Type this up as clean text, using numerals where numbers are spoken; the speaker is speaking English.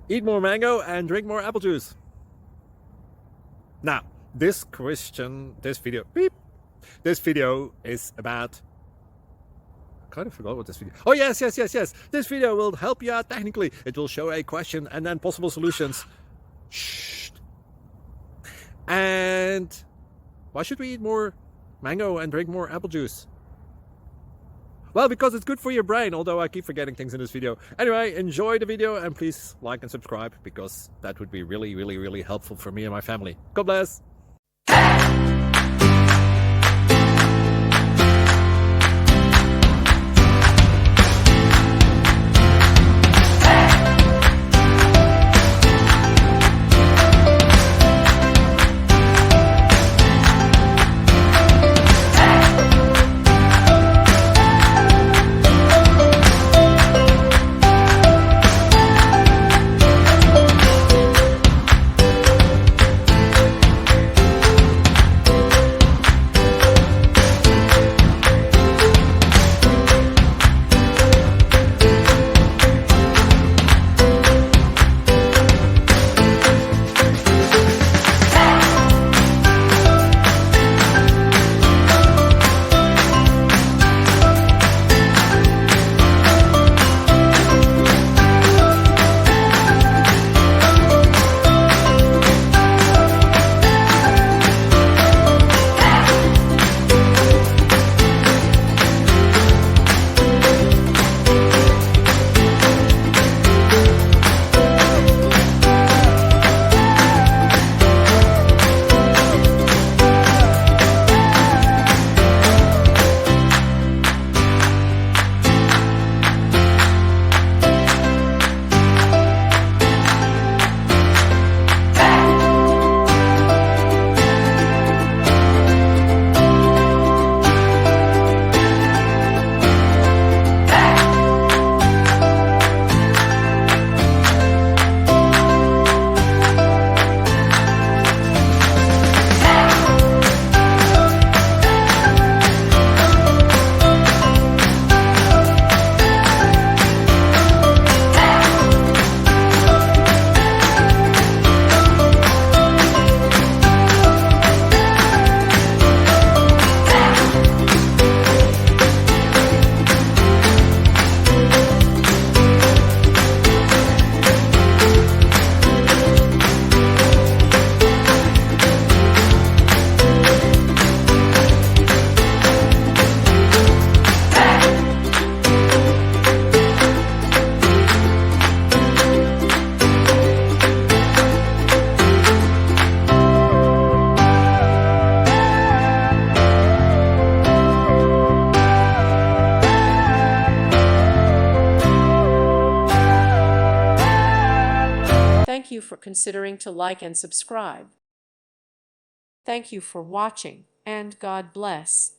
Eat more mango and drink more apple juice. Now, this video is about, I kind of forgot what this video. Oh, yes. This video will help you out technically. It will show a question and then possible solutions. Shh. And why should we eat more mango and drink more apple juice? Well, because it's good for your brain, although I keep forgetting things in this video. Anyway, enjoy the video and please like and subscribe, because that would be really helpful for me and my family. God bless! Thank you for considering to like and subscribe. Thank you for watching, and God bless.